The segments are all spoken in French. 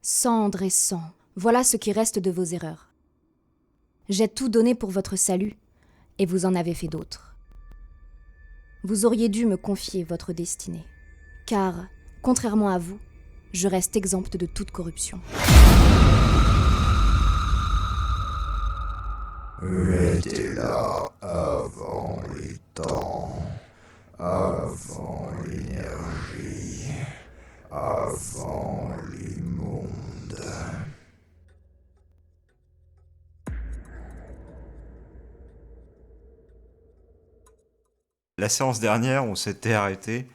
Cendre et sang, voilà ce qui reste de vos erreurs. J'ai tout donné pour votre salut, et vous en avez fait d'autres. Vous auriez dû me confier votre destinée, car, contrairement à vous, je reste exempte de toute corruption. J'étais là avant les temps, avant l'énergie, avant les mondes. La séance dernière, on s'était arrêté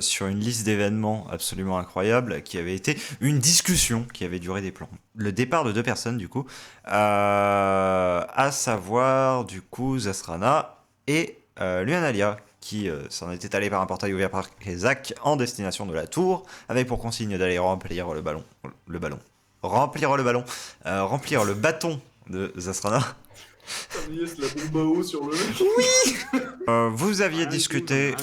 sur une liste d'événements absolument incroyable qui avait été une discussion qui avait duré des plans. Le départ de deux personnes, du coup, à savoir, du coup, Zasrana et Luanalia, qui s'en était allé par un portail ouvert par Kezak en destination de la tour, avec pour consigne d'aller remplir le ballon. Remplir le ballon. Remplir le bâton de Zasrana. Yes, la bombe à eau sur le... Vous aviez discuté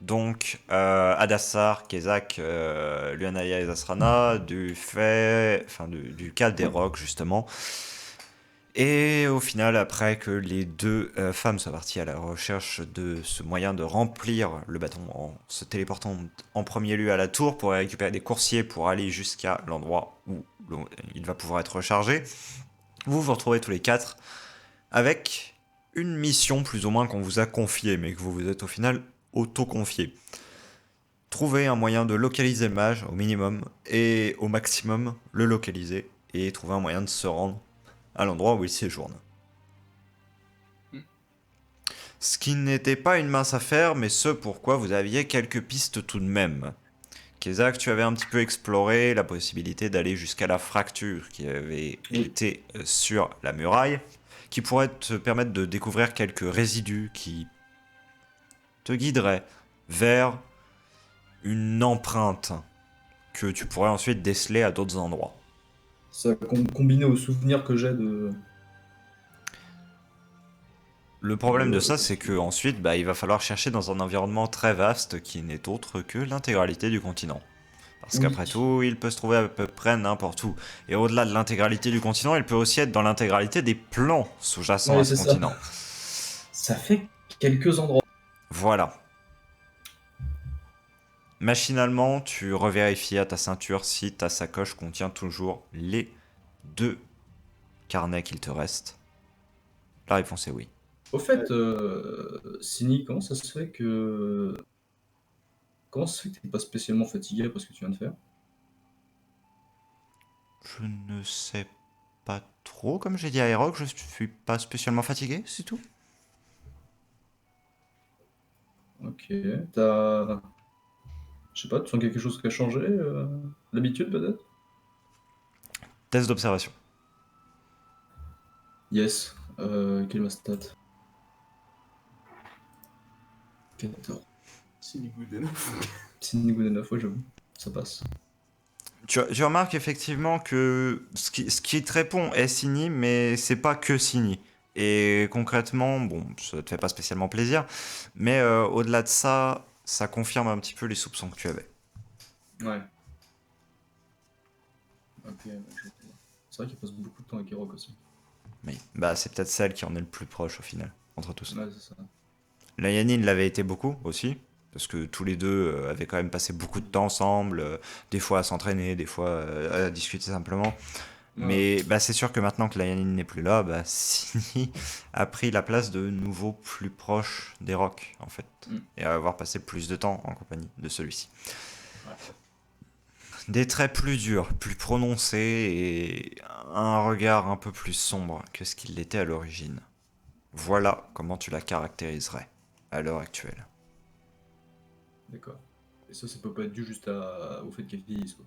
donc Adassar, Kezak, Luanaya et Zasrana du fait, du cas des rocs justement. Et au final, après que les deux femmes soient parties à la recherche de ce moyen de remplir le bâton en se téléportant en premier lieu à la tour pour récupérer des coursiers pour aller jusqu'à l'endroit où il va pouvoir être rechargé, vous vous retrouvez tous les quatre avec une mission plus ou moins qu'on vous a confiée, mais que vous vous êtes au final auto-confié. Trouver un moyen de localiser le mage au minimum et au maximum le localiser et trouver un moyen de se rendre à l'endroit où il séjourne. Ce qui n'était pas une mince affaire, mais ce pourquoi vous aviez quelques pistes tout de même. Kezak, tu avais un petit peu exploré la possibilité d'aller jusqu'à la fracture qui avait été sur la muraille, qui pourrait te permettre de découvrir quelques résidus qui te guideraient vers une empreinte que tu pourrais ensuite déceler à d'autres endroits. Ça combiné aux souvenirs que j'ai de... Le problème de ça, c'est que ensuite, il va falloir chercher dans un environnement très vaste qui n'est autre que l'intégralité du continent. Parce qu'après tout, il peut se trouver à peu près n'importe où. Et au-delà de l'intégralité du continent, il peut aussi être dans l'intégralité des plans sous-jacents à ce continent. Ça fait quelques endroits. Voilà. Machinalement, tu revérifies à ta ceinture si ta sacoche contient toujours les 2 carnets qu'il te reste. La réponse est oui. Au fait, Sini, comment ça se fait que t'es pas spécialement fatigué après ce que tu viens de faire? Je ne sais pas trop, comme j'ai dit à Aeroc, je suis pas spécialement fatigué, c'est tout. Ok, t'as... Je sais pas, tu sens quelque chose qui a changé l'habitude peut-être? Test d'observation. Yes. Quelle est ma stat? 14. Sinigoud de 9. Sini de 9, ouais j'avoue. Ça passe. Tu remarques effectivement que ce qui te répond est Sini, mais c'est pas que Sini. Et concrètement, bon, ça te fait pas spécialement plaisir, mais au-delà de ça, ça confirme un petit peu les soupçons que tu avais. Ouais. Ok, c'est vrai qu'il passe beaucoup de temps avec Hirok aussi. Mais c'est peut-être celle qui en est le plus proche au final, entre tous. Ouais, c'est ça. La Yanine l'avait été beaucoup aussi, parce que tous les deux avaient quand même passé beaucoup de temps ensemble, des fois à s'entraîner, des fois à discuter simplement. Mais c'est sûr que maintenant que la Yanine n'est plus là, Sini a pris la place de nouveau plus proche des rocs, en fait, et à avoir passé plus de temps en compagnie de celui-ci. Ouais. Des traits plus durs, plus prononcés, et un regard un peu plus sombre que ce qu'il l'était à l'origine. Voilà comment tu la caractériserais à l'heure actuelle. D'accord. Et ça peut pas être dû juste au fait qu'elle vieillisse, quoi.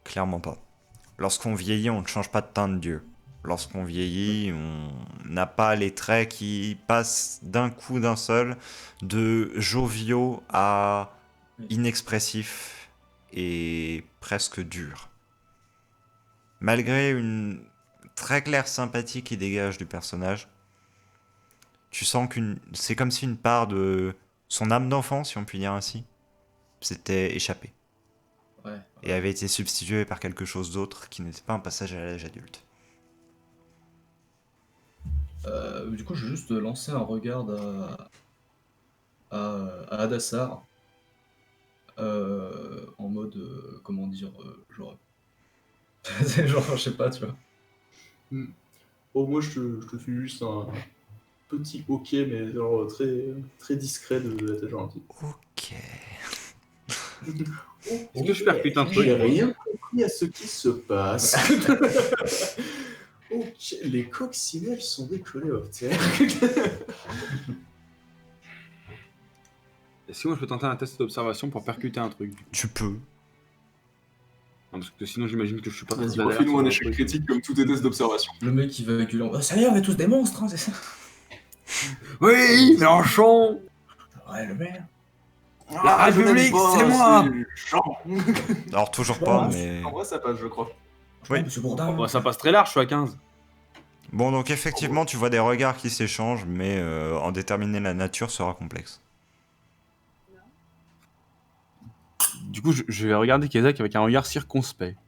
Clairement pas. Lorsqu'on vieillit, on ne change pas de teint de Dieu. Lorsqu'on vieillit, on n'a pas les traits qui passent d'un coup d'un seul de joviaux à inexpressifs et presque durs. Malgré une très claire sympathie qui dégage du personnage, tu sens c'est comme si une part de son âme d'enfant, si on peut dire ainsi, s'était échappée. Ouais. et avait été substitué par quelque chose d'autre qui n'était pas un passage à l'âge adulte. Du coup, je vais juste lancer un regard à Hadassar. En mode, comment dire, genre... c'est genre, je sais pas, tu vois. Oh, moi, je te fais juste un petit ok, mais genre très, très discret de la tête gentille. Ok. Est-ce que je percute un truc? J'ai rien compris à ce qui se passe. Ok, les coccinelles sont des coléoptères. Est-ce que moi je peux tenter un test d'observation pour percuter un truc? Tu peux. Non, parce que sinon j'imagine que je suis pas Vas-y, très alerte refais-nous sur un le échec truc. critique comme tous tes tests d'observation. Le mec, il va gueuler. Ah, ça y est, on est tous des monstres, hein, c'est ça. Oui, Mélenchon! Ouais, le maire. La République, c'est moi! Alors toujours pas, Ouais, mais... En vrai, ça passe, je crois. Oui. Monsieur Bourdin. Bon, ça passe très large, je suis à 15. Bon, donc effectivement, tu vois des regards qui s'échangent, mais en déterminer la nature sera complexe. Du coup, je vais regarder Kezak avec un regard circonspect.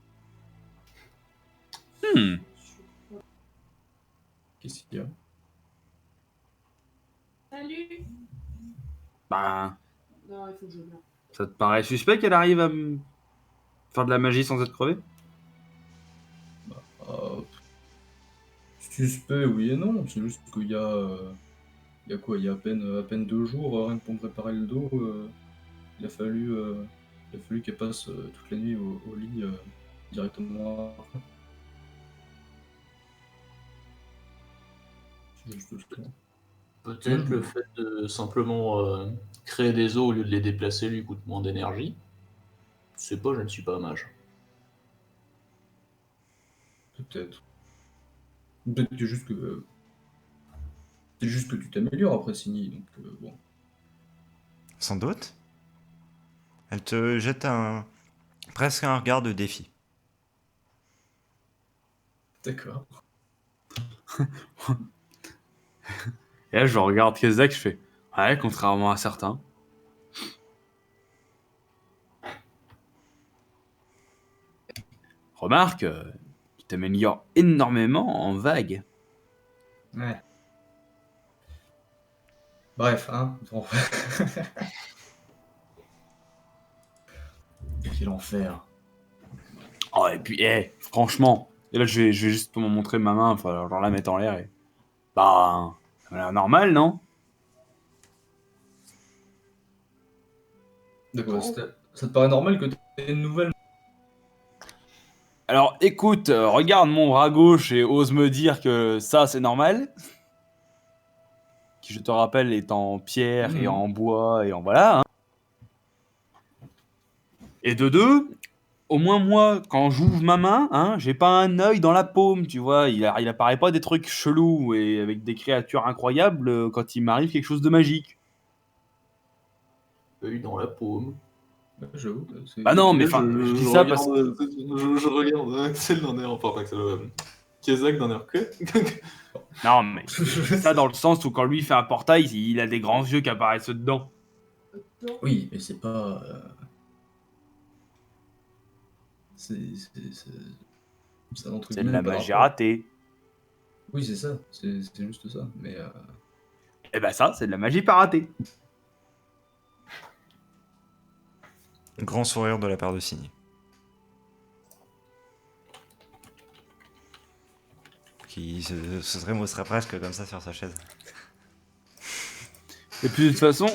Qu'est-ce qu'il y a? Salut. Ben, Non, il faut que je meure. ça te paraît suspect qu'elle arrive à me faire de la magie sans être crevée? Suspect, oui et non. C'est juste qu'il y a... il y a quoi? Il y a à peine 2 jours, rien que pour me préparer le dos, il a fallu, qu'elle passe toute la nuit au lit directement après. C'est juste ça. Peut-être le fait de simplement créer des os au lieu de les déplacer lui coûte moins d'énergie. Je sais pas, je ne suis pas mage. Peut-être. Peut-être que c'est juste que tu t'améliores après Signy, donc bon. Sans doute. Elle te jette presque un regard de défi. D'accord. Et là, je regarde Kezak, je fais ouais, contrairement à certains. Remarque, tu t'améliores énormément en vague. Ouais. Bref, hein. Bon. Quel enfer. Oh, et puis, franchement, et là, je vais juste pour me montrer ma main, enfin, genre la mettre en l'air et. Bah, ça m'a l'air normal, non? D'accord, ça te paraît normal que t'aies une nouvelle... Alors, écoute, regarde mon bras gauche et ose me dire que ça, c'est normal. Qui, je te rappelle, est en pierre et en bois et en voilà. Hein. Et de deux, au moins moi, quand j'ouvre ma main, hein, j'ai pas un œil dans la paume, tu vois. Il apparaît pas des trucs chelous et avec des créatures incroyables quand il m'arrive quelque chose de magique. Œil dans la paume. J'avoue. Bah non, mais enfin, je dis ça parce que... Je regarde Axel d'un air, enfin pas Axel, Kezak d'un air que. Non, mais c'est ça dans le sens où quand lui fait un portail, il a des grands yeux qui apparaissent dedans. Oui, mais c'est pas... C'est un truc... C'est de la magie ratée. Oui, c'est ça. C'est juste ça. Mais... Et bah ça, c'est de la magie pas ratée. Grand sourire de la part de Signy. Qui se trémousserait presque comme ça sur sa chaise. Et puis de toute façon,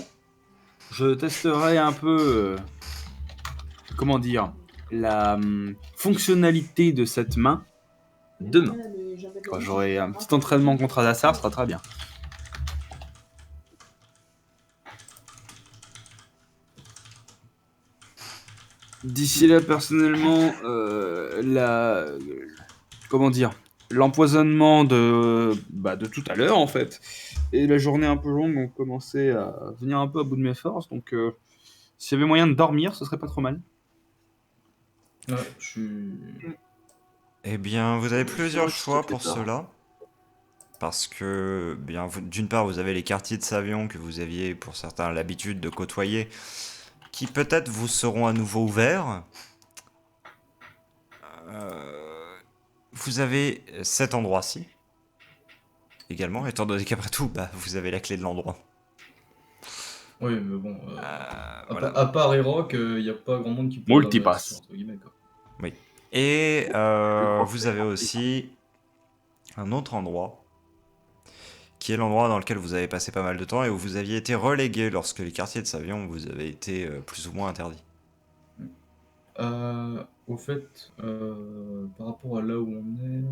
je testerai un peu, comment dire, la fonctionnalité de cette main demain. Quand j'aurai un petit entraînement contre Hadassar, ce sera très bien. D'ici là, personnellement, comment dire, l'empoisonnement de tout à l'heure, en fait, et la journée un peu longue ont commencé à venir un peu à bout de mes forces, donc s'il y avait moyen de dormir, ce serait pas trop mal. Ouais, je suis... Eh bien, vous avez plusieurs choix pour cela. Parce que, bien, d'une part, vous avez les quartiers de Savion que vous aviez, pour certains, l'habitude de côtoyer, qui peut-être vous seront à nouveau ouverts. vous avez cet endroit-ci, également, étant donné qu'après tout, bah, vous avez la clé de l'endroit. Oui, mais bon, Voilà. à part Eroc, il n'y a pas grand monde qui pourrait Multipass. l'investir, entre guillemets, quoi. Et crois que vous c'est avez aussi un autre endroit, qui est l'endroit dans lequel vous avez passé pas mal de temps et où vous aviez été relégué lorsque les quartiers de Savion vous avaient été plus ou moins interdits. Au fait, par rapport à là où on est...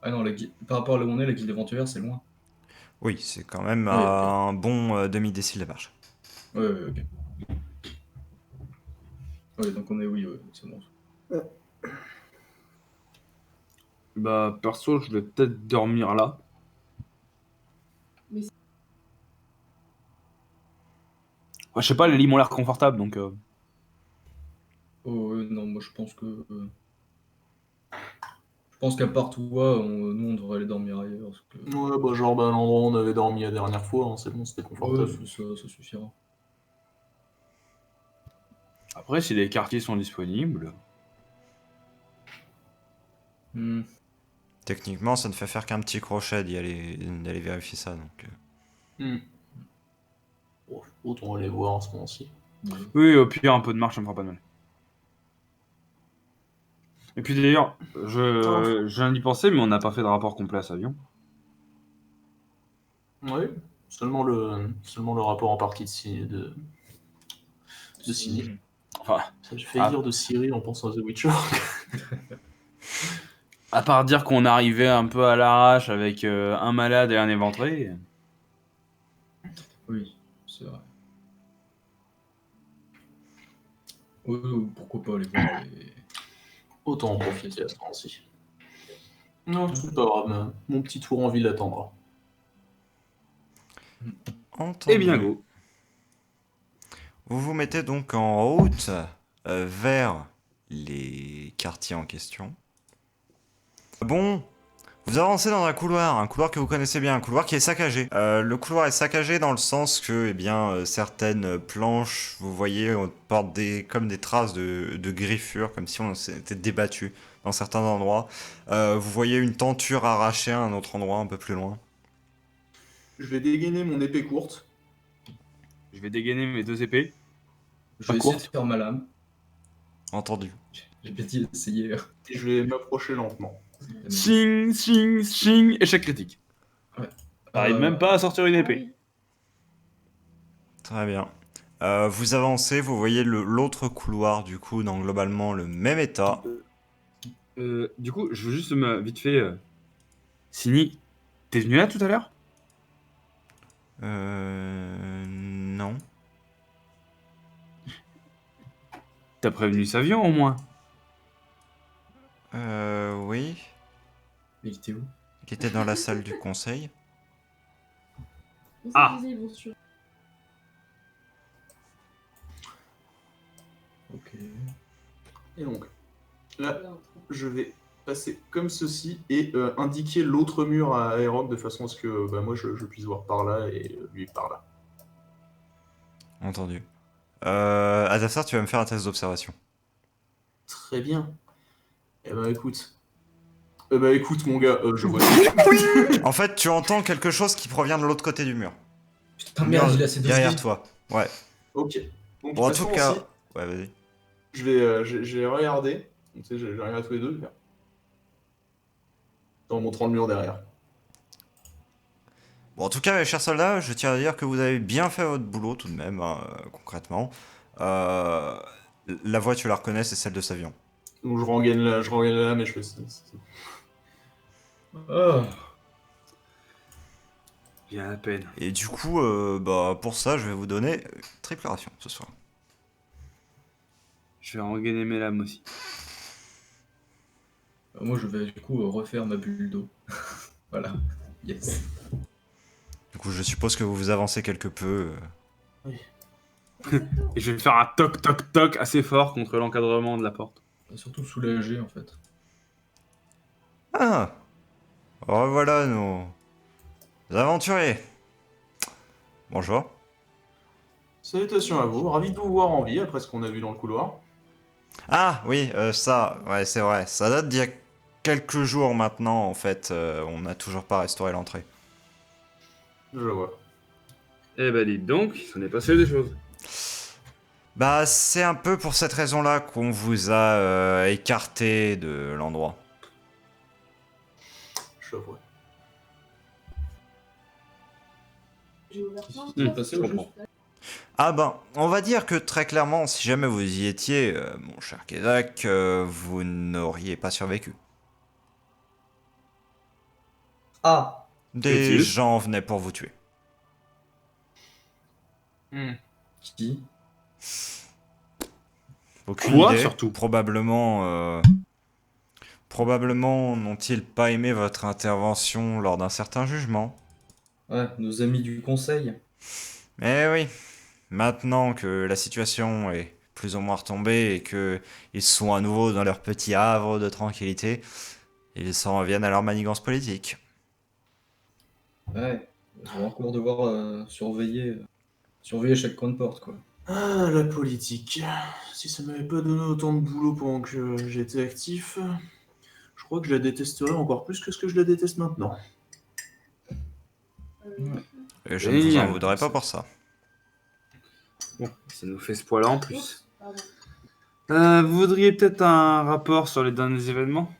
Ah non, par rapport à là où on est, la guilde aventurière, c'est loin. Oui, c'est quand même Oui, ok. un bon demi-décile de marche. Ouais, ok. Ouais, donc on est, oui, ouais, c'est bon. Bah, perso, je vais peut-être dormir là. Mais- Ouais, je sais pas, les lits m'ont l'air confortables, donc... Oh, non, moi je pense que... Je pense qu'à part toi, nous on devrait aller dormir ailleurs. Parce que... Ouais, bah genre, bah, l'endroit où on avait dormi la dernière fois, hein, c'est bon, c'était Ouais, confortable. ça suffira. Après, si les quartiers sont disponibles... Hmm. Techniquement, ça ne fait faire qu'un petit crochet d'aller vérifier ça. Donc, Bon, autant aller voir en ce moment-ci. Oui, au pire, un peu de marche, ça me fera pas de mal. Et puis d'ailleurs, je viens d'y penser, mais on n'a pas fait de rapport complet à Savion. Oui, seulement le rapport en partie de Cyril. Enfin, Ça, j'ai failli dire de Cyril en pensant à The Witcher. à part dire qu'on arrivait un peu à l'arrache avec un malade et un éventré... Oui, c'est vrai. Oui, pourquoi pas aller voir les... Autant en profiter à ce moment-ci. Non, c'est pas grave, mon petit tour en ville attendra. entendu. Eh bien, go. Vous vous mettez donc en route vers les quartiers en question. Bon, vous avancez dans un couloir que vous connaissez bien, un couloir qui est saccagé. Le couloir est saccagé dans le sens que, eh bien, certaines planches, vous voyez, on porte comme des traces de griffures, comme si on s'était débattu dans certains endroits. Vous voyez une tenture arrachée à un autre endroit, un peu plus loin. Je vais dégainer mon épée courte. Je vais dégainer mes 2 épées. Je vais essayer de faire ma lame. Entendu. J'ai bien dit essayer. Et je vais m'approcher lentement. Ching, ching, ching, échec critique. Ouais. T'arrives même pas à sortir une Ah épée. oui. Très bien. Vous avancez, vous voyez l'autre couloir, du coup, dans globalement le même état. Du coup, je veux juste vite fait... Sini, t'es venu là tout à l'heure? Non. T'as prévenu Savion au moins? Oui. Mais il était où? Il était dans la salle du conseil. Mais Ah. ça disait, ils vont sur... Ok. Et donc, là, je vais passer comme ceci et indiquer l'autre mur à Aeroc de façon à ce que moi je puisse voir par là et lui par là. Entendu. Adafsar, tu vas me faire un test d'observation. Très bien. Eh ben écoute. Mon gars, je vois. En fait, tu entends quelque chose qui provient de l'autre côté du mur. Putain, merde, il a ses 2 Derrière dés. toi. Ouais. Ok. Donc, Bon, en à ce tout cas... moment-ci, Ouais, vas-y. je vais regarder. Donc, tu sais, je vais regarder tous les deux. En montrant le mur derrière. Bon, en tout cas, mes chers soldats, je tiens à dire que vous avez bien fait votre boulot tout de même, hein, concrètement. La voix, tu la reconnais, c'est celle de Savion. Donc je rengaine là, mais je fais. Ah. Bien à peine. Et du coup, pour ça, je vais vous donner triple ration ce soir. Je vais rengainer mes lames aussi. Moi, je vais du coup refaire ma bulle d'eau. Voilà. Yes. Du coup, je suppose que vous vous avancez quelque peu. Et je vais faire un toc toc toc assez fort contre l'encadrement de la porte. Surtout soulagé en fait. Ah! Revoilà nos aventuriers. Bonjour. Salutations à vous, ravi de vous voir en vie après ce qu'on a vu dans le couloir. Ah, oui, ça, ouais, c'est vrai. Ça date d'il y a quelques jours maintenant, en fait, on n'a toujours pas restauré l'entrée. Je vois. Eh ben dites donc, il s'en est passé des choses. Bah, c'est un peu pour cette raison-là qu'on vous a écarté de l'endroit. Je vois. J'ai ouvert plein de Qu'est-ce qui s'est portes. passé je au comprends. juste Ah ben, on va dire que très clairement, si jamais vous y étiez, mon cher Kezak, vous n'auriez pas survécu. Ah, Des Est-il gens venaient pour vous tuer. Qui? Aucune Quoi, idée. surtout Probablement n'ont-ils pas aimé votre intervention lors d'un certain jugement. Ouais, nos amis du conseil. Mais oui, maintenant que la situation est plus ou moins retombée et que ils sont à nouveau dans leur petit havre de tranquillité, ils s'en reviennent à leur manigance politique. Ouais, on va encore devoir surveiller chaque coin de porte, quoi. Ah, la politique. Si ça m'avait pas donné autant de boulot pendant que j'étais actif, je crois que je la détesterais encore plus que ce que je la déteste maintenant. Et je ne vous en Génial. voudrais pas pour ça. Bon, ça nous fait ce poids-là en plus. Oups, pardon. Vous voudriez peut-être un rapport sur les derniers événements?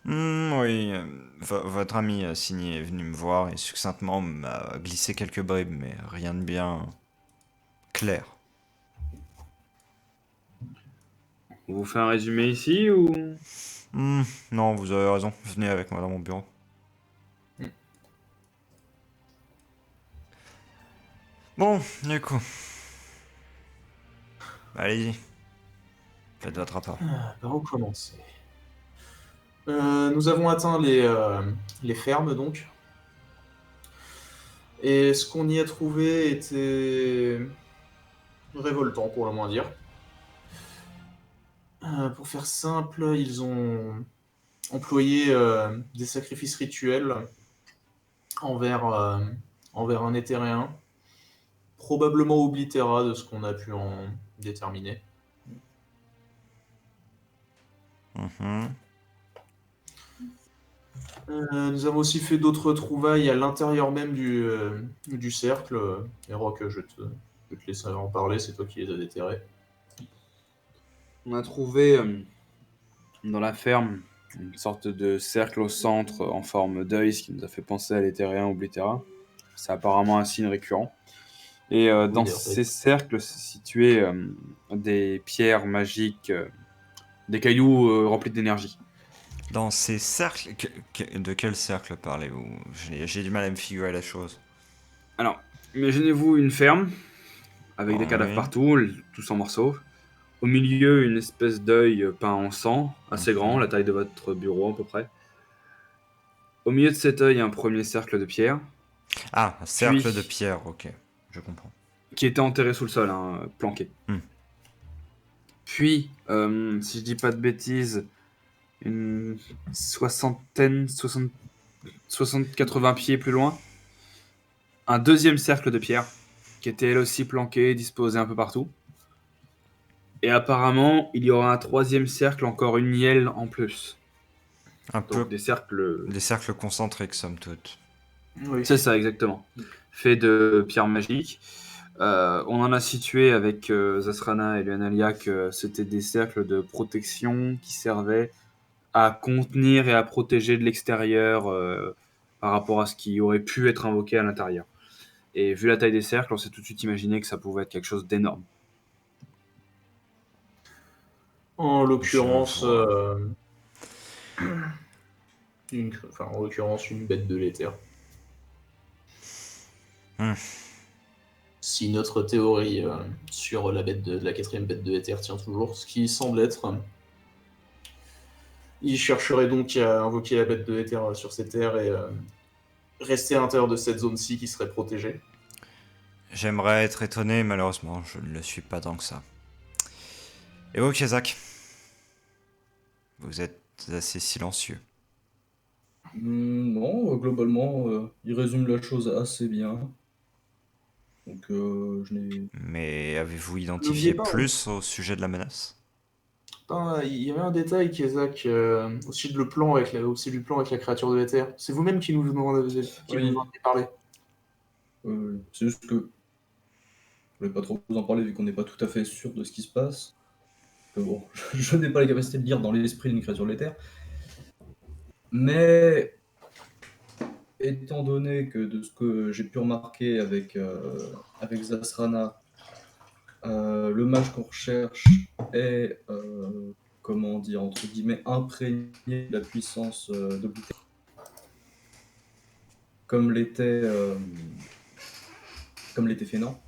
Oui, votre ami signé est venu me voir et succinctement m'a glissé quelques bribes, mais rien de bien clair. On vous fait un résumé ici ou... Non, vous avez raison, venez avec moi dans mon bureau. Bon, du coup. Allez-y. Faites votre rapport. Par où commencer? Nous avons atteint les fermes, donc. Et ce qu'on y a trouvé était révoltant, pour le moins dire. Pour faire simple, ils ont employé des sacrifices rituels envers un éthéréen, probablement oblitéra de ce qu'on a pu en déterminer. Mhm. Nous avons aussi fait d'autres trouvailles à l'intérieur même du cercle. Et Rock, je vais te laisser en parler, c'est toi qui les as déterrés. On a trouvé dans la ferme une sorte de cercle au centre en forme d'œil, ce qui nous a fait penser à l'éthérien oblitera. C'est apparemment un signe récurrent. Et dans d'ailleurs, ces cercles se situaient des pierres magiques, des cailloux remplis d'énergie. Dans ces cercles... De quel cercle parlez-vous? J'ai du mal à me figurer la chose. Alors, imaginez-vous une ferme avec des Ah cadavres oui. partout, tous en morceaux. Au milieu, une espèce d'œil peint en sang, assez grand, la taille de votre bureau à peu près. Au milieu de cet œil, un premier cercle de pierre, Ah, un cercle Puis- de pierre, ok. Je comprends. qui était enterré sous le sol, planqué. Hmm. Puis, si je dis pas de bêtises, une soixantaine, 80 pieds plus loin, un deuxième cercle de pierre, qui était elle aussi planqué, disposé un peu partout. Et apparemment, il y aura un troisième cercle, encore une nielle en plus. Un Donc peu des cercles... des cercles concentriques, somme toute. Oui. C'est ça, exactement. Fait de pierres magiques. On en a situé avec Zasrana et Luanalia que c'était des cercles de protection qui servaient à contenir et à protéger de l'extérieur par rapport à ce qui aurait pu être invoqué à l'intérieur. Et vu la taille des cercles, on s'est tout de suite imaginé que ça pouvait être quelque chose d'énorme. En l'occurrence, Je vois. une bête de l'éther. Hmm. Si notre théorie sur la quatrième bête de l'éther tient toujours, ce qui semble être, il chercherait donc à invoquer la bête de l'éther sur ces terres et rester à l'intérieur de cette zone-ci qui serait protégée. J'aimerais être étonné, malheureusement, je ne le suis pas tant que ça. Et vous, Kezak? Vous êtes assez silencieux. Non, globalement, il résume la chose assez bien. Donc, je n'ai... Mais avez-vous N'oubliez identifié pas, plus au sujet de la menace? Putain, il y avait un détail, Kezak, aussi du plan avec la créature de l'éther. C'est vous-même qui nous en avez Oui. parlé. C'est juste que je voulais pas trop vous en parler vu qu'on n'est pas tout à fait sûr de ce qui se passe. Que bon, je n'ai pas la capacité de lire dans l'esprit d'une créature de l'éther. Mais étant donné que de ce que j'ai pu remarquer avec Zasrana, le mage qu'on recherche est, comment dire, entre guillemets, imprégné de la puissance d'Oblitera. Comme l'était Fénant.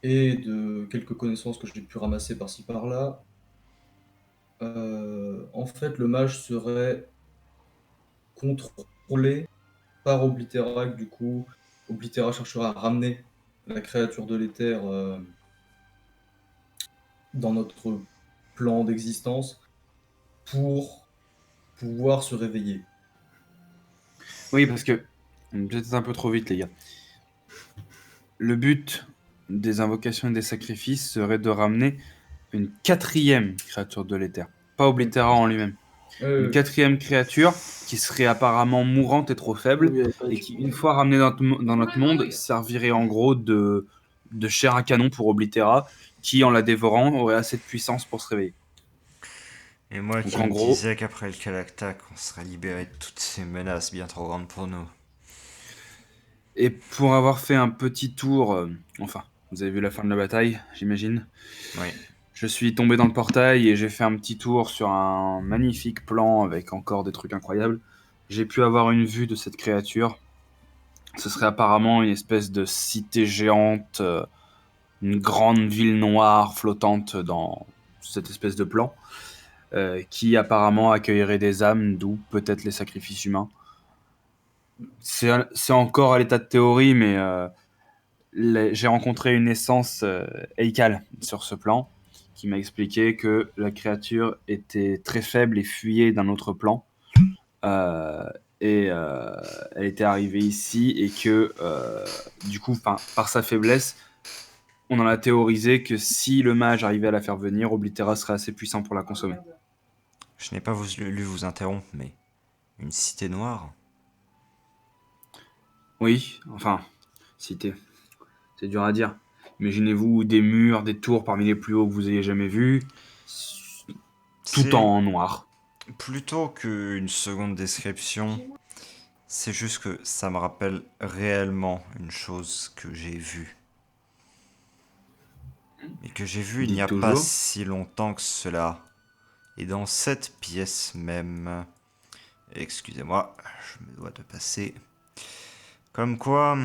Et de quelques connaissances que j'ai pu ramasser par-ci par-là, en fait, le mage serait contrôlé par Oblitera. Du coup, Oblitera cherchera à ramener la créature de l'éther dans notre plan d'existence pour pouvoir se réveiller. Oui, parce que peut-être un peu trop vite, les gars. Le but des invocations et des sacrifices serait de ramener une 4e créature de l'éther, pas Oblitera en lui-même. Une 4e créature qui serait apparemment mourante et trop faible, et qui, une fois ramenée dans notre monde, servirait en gros de chair à canon pour Oblitera, qui, en la dévorant, aurait assez de puissance pour se réveiller. Et moi Donc, qui en me gros- disais qu'après le Kalaktak, on serait libéré de toutes ces menaces bien trop grandes pour nous. Et pour avoir fait un petit tour, enfin, vous avez vu la fin de la bataille, j'imagine. Oui. Je suis tombé dans le portail et j'ai fait un petit tour sur un magnifique plan avec encore des trucs incroyables. J'ai pu avoir une vue de cette créature. Ce serait apparemment une espèce de cité géante, une grande ville noire flottante dans cette espèce de plan, qui apparemment accueillerait des âmes, d'où peut-être les sacrifices humains. C'est encore à l'état de théorie, mais j'ai rencontré une essence Eikal sur ce plan, qui m'a expliqué que la créature était très faible et fuyait d'un autre plan. Elle était arrivée ici et que, du coup, par sa faiblesse, on en a théorisé que si le mage arrivait à la faire venir, Oblitera serait assez puissant pour la consommer. Je n'ai pas voulu vous interrompre, mais une cité noire? Oui, enfin, cité. C'est dur à dire. Imaginez-vous des murs, des tours parmi les plus hauts que vous ayez jamais vus, tout C'est en noir. plutôt qu'une seconde description, c'est juste que ça me rappelle réellement une chose que j'ai vue. Et que j'ai vue il n'y a Dites pas toujours. si longtemps que cela. Et dans cette pièce même... Excusez-moi, je me dois de passer. Comme quoi,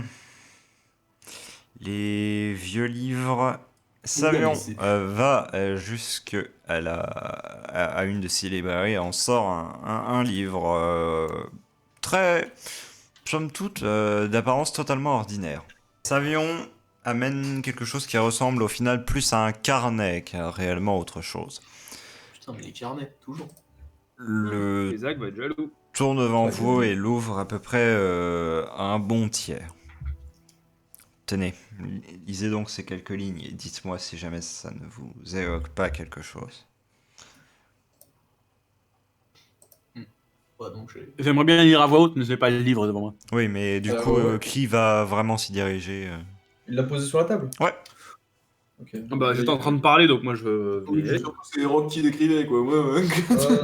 les vieux livres... Savion va jusque à une de ses librairies et en sort un livre très, somme toute, d'apparence totalement ordinaire. Savion amène quelque chose qui ressemble au final plus à un carnet qu'à réellement autre chose. Putain, mais les carnets, toujours. Le Isaac va être jaloux. tourne devant Ouais, vous oui. et l'ouvre à peu près à un bon tiers. Tenez, lisez donc ces quelques lignes et dites-moi si jamais ça ne vous évoque pas quelque chose. Ouais, donc j'ai... J'aimerais bien lire à voix haute, mais j'ai pas le livre devant moi. Oui, mais du Alors, coup, ouais. qui va vraiment s'y diriger Il l'a posé sur la table? Ouais. Ok. J'étais en train de parler, donc moi je veux. Oui, surtout c'est Rock qui décrivait, quoi. Ouais.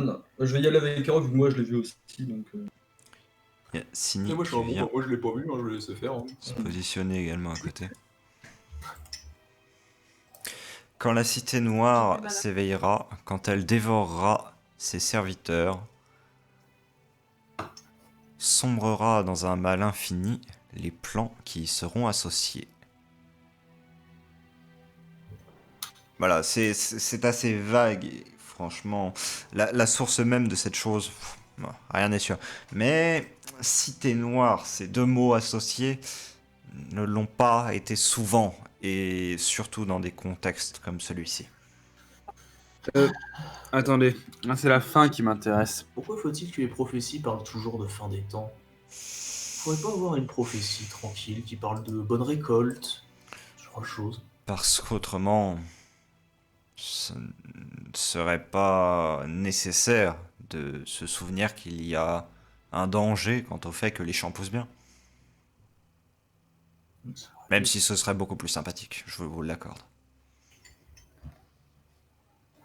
Non. Je vais y aller avec Rock, vu que moi je l'ai vu aussi, donc... Il y a Cynic Moi, je suis qui un bon, vient moi je l'ai pas vu, hein, je vais laisser faire. Hein. se positionner également à côté. Quand la cité noire s'éveillera, quand elle dévorera ses serviteurs, sombrera dans un mal infini les plans qui y seront associés. Voilà, c'est assez vague et franchement, la source même de cette chose, rien n'est sûr. Mais cité noire, ces deux mots associés ne l'ont pas été souvent et surtout dans des contextes comme celui-ci. Attendez, c'est la fin qui m'intéresse. Pourquoi faut-il que les prophéties parlent toujours de fin des temps? Faudrait pas avoir une prophétie tranquille qui parle de bonne récolte, ce genre de choses. Parce qu'autrement, ce ne serait pas nécessaire de se souvenir qu'il y a un danger quant au fait que les champs poussent bien. Même si ce serait beaucoup plus sympathique, je vous l'accorde.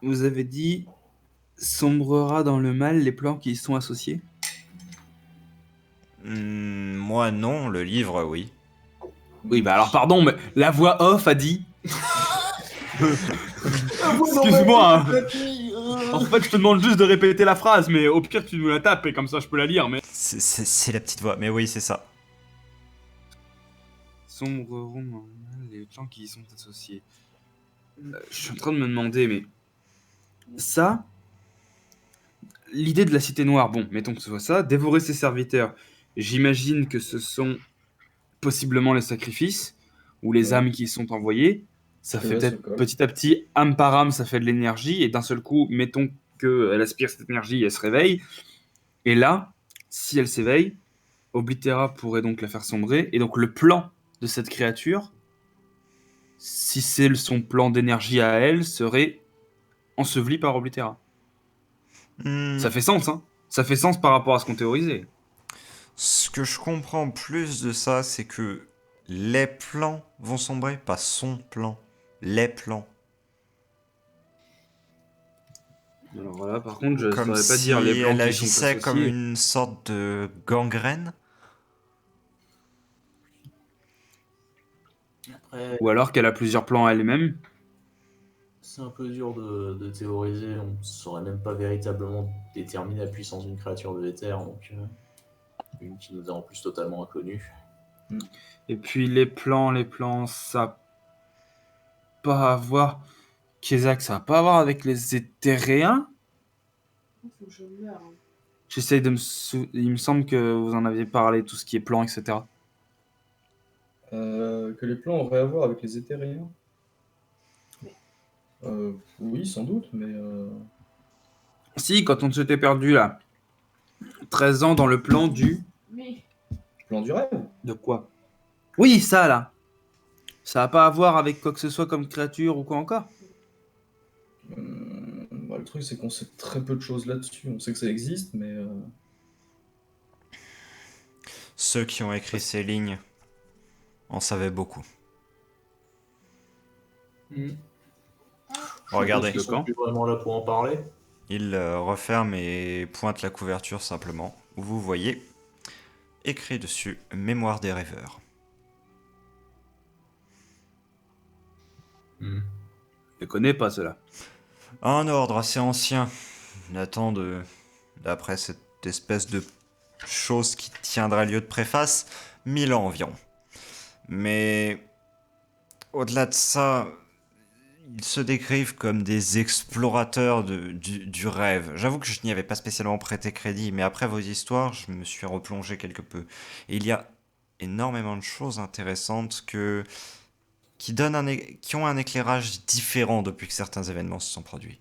Vous avez dit sombrera dans le mal les plans qui y sont associés. Moi non, le livre oui. Oui, bah alors pardon, mais la voix off a dit. Excuse-moi. En fait, je te demande juste de répéter la phrase, mais au pire, tu nous la tapes et comme ça, je peux la lire. Mais C'est la petite voix, mais oui, c'est ça. sombreront dans le mal les plans qui y sont associés. Je suis en train de me demander, mais ça, l'idée de la cité noire, bon, mettons que ce soit ça, dévorer ses serviteurs. J'imagine que ce sont possiblement les sacrifices ou les âmes qui y sont envoyées. Ça fait Ouais, peut-être c'est correct. petit à petit, âme par âme, ça fait de l'énergie, et d'un seul coup, mettons qu'elle aspire cette énergie, elle se réveille, et là, si elle s'éveille, Oblitera pourrait donc la faire sombrer, et donc le plan de cette créature, si c'est son plan d'énergie à elle, serait enseveli par Oblitera. Ça fait sens, hein. Ça fait sens par rapport à ce qu'on théorisait. Ce que je comprends plus de ça, c'est que les plans vont sombrer, pas son plan. Les plans. Alors voilà, par contre, je Comme saurais pas si dire les plans elle qui sont agissait associés. comme une sorte de gangrène. Après, Ou alors qu'elle a plusieurs plans elle-même. c'est un peu dur de théoriser. On ne saurait même pas véritablement déterminer la puissance d'une créature de l'éther, donc une qui nous est en plus totalement inconnue. Et puis les plans, ça a pas à voir... Kézak, ça a pas à voir avec les éthéréens. Faut que je meure. Hein. J'essaye de Il me semble que vous en aviez parlé, tout ce qui est plan, etc. Que les plans auraient à voir avec les éthériens. Oui, sans doute, mais Si, quand on s'était perdu là, 13 ans dans le plan du... Mais plan du rêve. De quoi? Oui, ça là. Ça a pas à voir avec quoi que ce soit comme créature ou quoi encore? Le truc, c'est qu'on sait très peu de choses là-dessus. On sait que ça existe, mais Ceux qui ont écrit ces lignes en savaient beaucoup. Regardez. Ils sont plus vraiment là pour en parler. Il referme et pointe la couverture simplement, où vous voyez écrit dessus Mémoire des rêveurs. Je connais pas cela. Un ordre assez ancien datant d'après cette espèce de chose qui tiendra lieu de préface, 1000 ans environ. Mais au-delà de ça, ils se décrivent comme des explorateurs du rêve. J'avoue que je n'y avais pas spécialement prêté crédit, mais après vos histoires, je me suis replongé quelque peu. Et il y a énormément de choses intéressantes qui ont un éclairage différent depuis que certains événements se sont produits.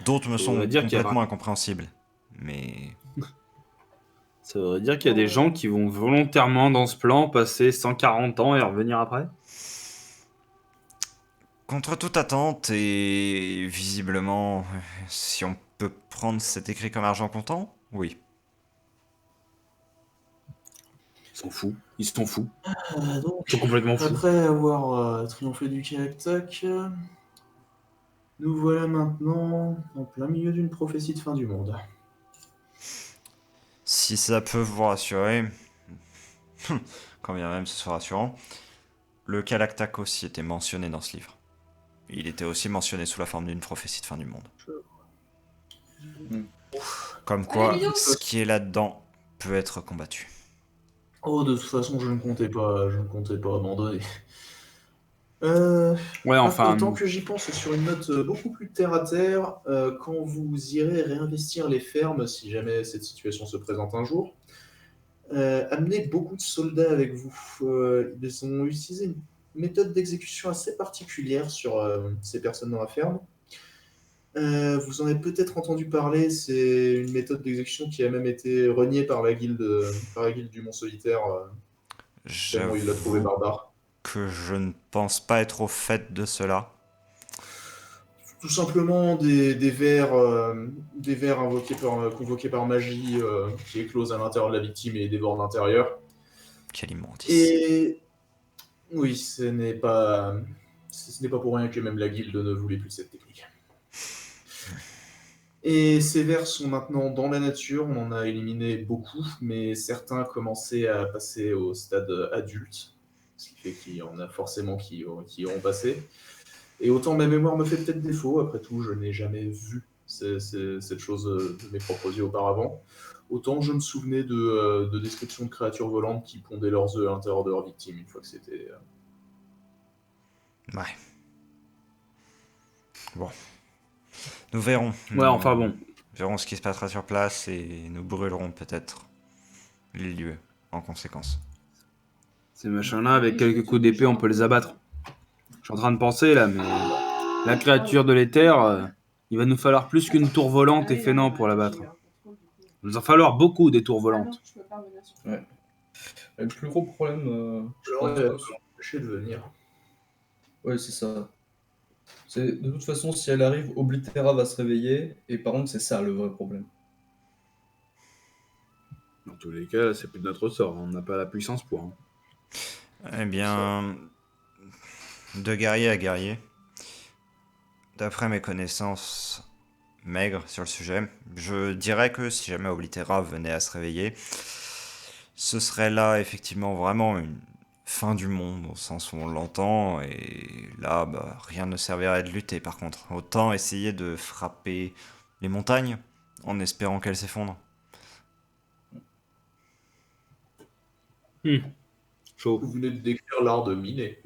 D'autres me Ça sont voudrait dire qu'il y a- complètement incompréhensibles. Mais Ça veut dire qu'il y a des gens qui vont volontairement dans ce plan passer 140 ans et revenir après? contre toute attente, et visiblement, si on peut prendre cet écrit comme argent comptant, oui. Ils sont fous. Ils sont fous. Donc, Ils sont complètement fous. après avoir triomphé du Kalaktak, nous voilà maintenant en plein milieu d'une prophétie de fin du monde. Si ça peut vous rassurer, quand bien même ce soit rassurant, le Kalaktak aussi était mentionné dans ce livre. Il était aussi mentionné sous la forme d'une prophétie de fin du monde. Comme quoi, Allez, bisous. ce qui est là-dedans peut être combattu. Oh, de toute façon, je ne comptais pas abandonner. Ouais, enfin... Tant que j'y pense sur une note beaucoup plus terre à terre, quand vous irez réinvestir les fermes, si jamais cette situation se présente un jour, amenez beaucoup de soldats avec vous. Ils ont utilisé une méthode d'exécution assez particulière sur ces personnes dans la ferme. Vous en avez peut-être entendu parler, c'est une méthode d'exécution qui a même été reniée par la guilde du Mont Solitaire, tellement il l'a trouvé J'avoue barbare. que je ne pense pas être au fait de cela. Tout simplement des vers convoqués par magie qui éclosent à l'intérieur de la victime et dévorent l'intérieur. Quelle immondice. Et oui, ce n'est pas pour rien que même la guilde ne voulait plus de cette technique. Et ces vers sont maintenant dans la nature, on en a éliminé beaucoup, mais certains commençaient à passer au stade adulte, ce qui fait qu'il y en a forcément qui y auront passé. Et autant ma mémoire me fait peut-être défaut, après tout, je n'ai jamais vu cette chose de mes propres yeux auparavant. Autant je me souvenais de descriptions de créatures volantes qui pondaient leurs œufs à l'intérieur de leurs victimes une fois que c'était... Ouais. Bon. Nous verrons. Ouais, enfin bon. Verrons ce qui se passera sur place et nous brûlerons peut-être les lieux en conséquence. Ces machins-là, avec quelques coups d'épée, on peut les abattre. Je suis en train de penser là, mais la créature de l'éther, il va nous falloir plus qu'une tour volante et fainéant pour l'abattre. Il va nous en falloir beaucoup des tours volantes. Ouais. Le plus gros problème, je Alors, pense. empêcher de venir. Ouais, c'est ça. De toute façon, si elle arrive, Oblitera va se réveiller. Et par contre, c'est ça le vrai problème. Dans tous les cas, c'est plus de notre sort. On n'a pas la puissance pour. Hein. Eh bien, de guerrier à guerrier, d'après mes connaissances maigres sur le sujet, je dirais que si jamais Oblitera venait à se réveiller, ce serait là effectivement vraiment une fin du monde au sens où on l'entend, et là bah, rien ne servirait de lutter par contre. Autant essayer de frapper les montagnes en espérant qu'elles s'effondrent. Chaud. Vous venez de décrire l'art de miner.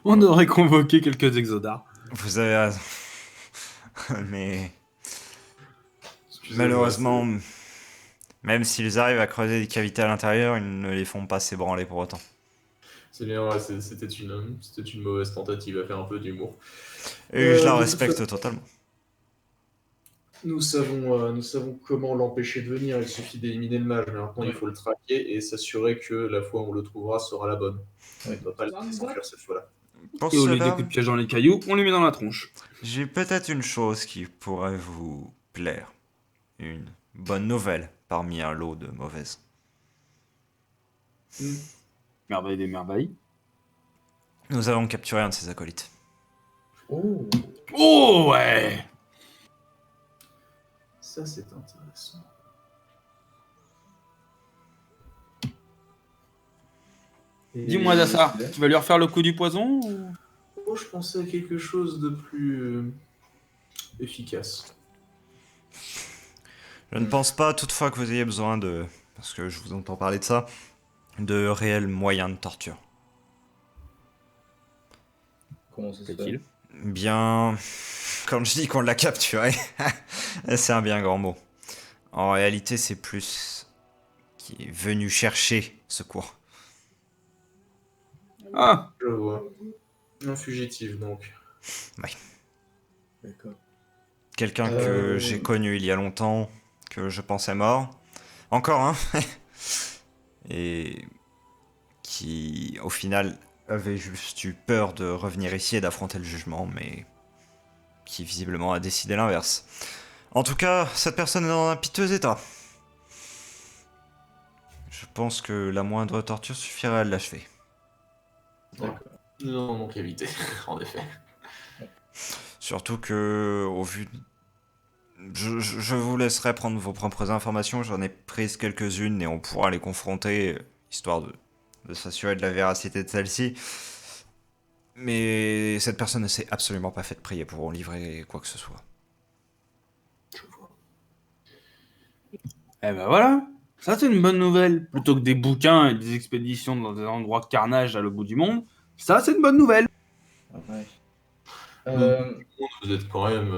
On aurait convoqué quelques exodars. Vous avez raison. Mais Excusez-moi, malheureusement, même s'ils arrivent à creuser des cavités à l'intérieur, ils ne les font pas s'ébranler pour autant. c'était une mauvaise tentative à faire un peu d'humour. Et je la de toute respecte façon, totalement. nous savons comment l'empêcher de venir. Il suffit d'éliminer le mage. Mais maintenant, il faut le traquer et s'assurer que la fois où on le trouvera sera la bonne. On ne va pas le laisser s'enfuir cette fois-là. Pour Et au lieu des cela, coups de piège dans les cailloux, on lui met dans la tronche. j'ai peut-être une chose qui pourrait vous plaire. Une bonne nouvelle parmi un lot de mauvaises. Merveille des merveilles. Nous avons capturé un de ses acolytes. Oh! Oh ouais. Ça, c'est intéressant. Dis-moi Dassar, tu vas lui refaire le coup du poison ou... Moi, je pensais à quelque chose de plus efficace. Je ne pense pas toutefois que vous ayez besoin de, parce que je vous entends parler de ça, de réels moyens de torture. Comment ça se Fait-il fait? Bien, quand je dis qu'on l'a capturé, c'est un bien grand mot. En réalité, c'est plus qui est venu chercher secours. Ah, Je vois. Un fugitif, donc. D'accord. Quelqu'un que j'ai connu il y a longtemps, que je pensais mort. Encore un. Et qui, au final, avait juste eu peur de revenir ici et d'affronter le jugement, mais qui visiblement a décidé l'inverse. En tout cas, cette personne est dans un piteux état. Je pense que la moindre torture suffirait à l'achever. D'accord. Non, donc éviter, en effet. Surtout que, au vu... Je vous laisserai prendre vos propres informations, j'en ai prises quelques-unes et on pourra les confronter, histoire de s'assurer de la véracité de celle-ci. Mais cette personne ne s'est absolument pas fait prier pour en livrer quoi que ce soit. Je vois. eh ben voilà. Ça c'est une bonne nouvelle. Plutôt que des bouquins et des expéditions dans des endroits de carnage à l'autre bout du monde, ça c'est une bonne nouvelle. Ouais. Vous êtes quand même...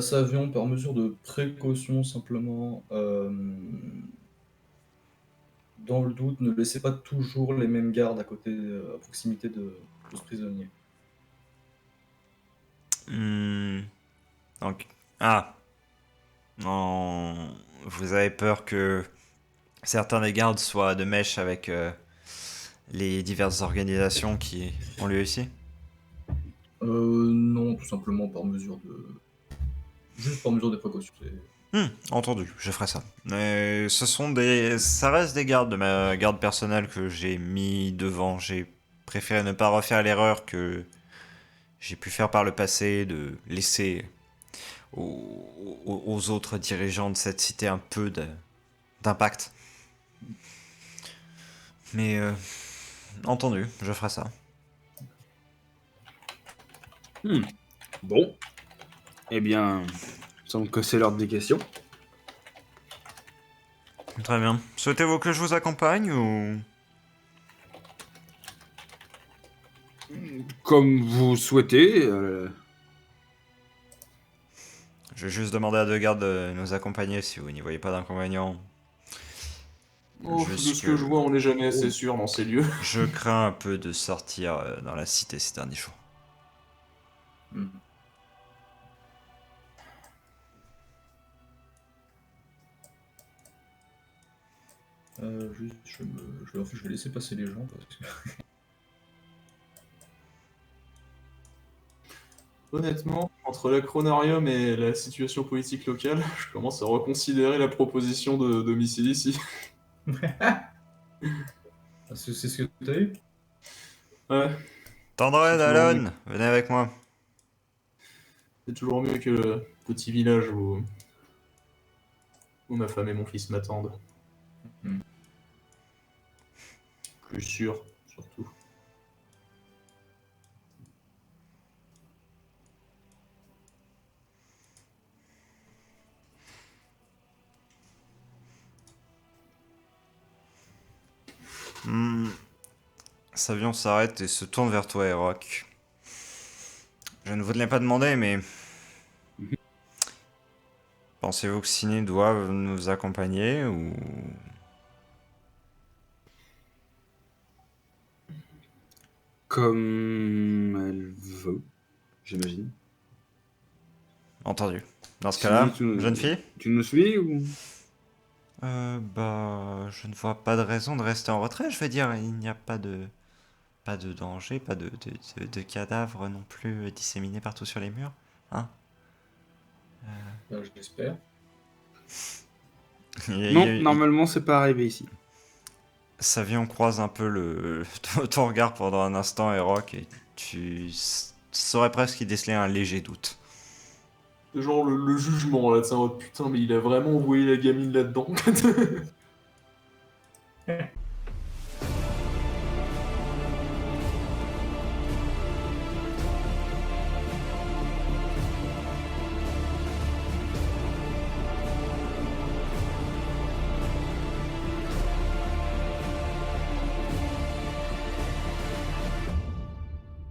Savions par mesure de précaution simplement, dans le doute, ne laissez pas toujours les mêmes gardes à côté, à proximité de ce prisonnier. Donc... Ah. Non... Vous avez peur que certains des gardes soient de mèche avec les diverses organisations qui ont lieu ici? Non, tout simplement par mesure de... Juste par mesure des précautions. Entendu, je ferai ça. Mais ça reste des gardes de ma garde personnelle que j'ai mis devant. J'ai préféré ne pas refaire l'erreur que j'ai pu faire par le passé de laisser aux autres dirigeants de cette cité un peu d'impact. Mais entendu, je ferai ça. Bon. Eh bien, il semble que c'est l'heure des questions. Très bien. Souhaitez-vous que je vous accompagne ou... Comme vous souhaitez. Je vais juste demander à deux gardes de nous accompagner si vous n'y voyez pas d'inconvénient. Oh, Juste de ce que je vois, on n'est jamais assez sûr dans ces lieux. Je crains un peu de sortir dans la cité ces derniers jours. Juste, je vais laisser passer les gens parce que... Honnêtement, entre l'acronarium et la situation politique locale, je commence à reconsidérer la proposition de domicile ici. C'est ce que t'as eu? Ouais, Tendred, C'est toujours Alon, venez avec moi. c'est toujours mieux que le petit village où ma femme et mon fils m'attendent. Hmm. Plus sûr, surtout. Savion s'arrête et se tourne vers toi, Erok. Je ne vous l'ai pas demandé, mais... Pensez-vous que Ciné doive nous accompagner ou... Comme elle veut, j'imagine. Entendu. Dans ce cas-là, Sinon, jeune fille? Tu nous suis ou... Je ne vois pas de raison de rester en retrait, je veux dire, il n'y a pas de... Pas de danger, pas de cadavres non plus disséminés partout sur les murs, hein? Je l'espère. Non, normalement c'est pas arrivé ici. Savion croise un peu ton regard pendant un instant, Erok, et tu saurais presque y déceler un léger doute. C'est genre le jugement là, de ça, oh putain, mais il a vraiment envoyé la gamine là-dedans.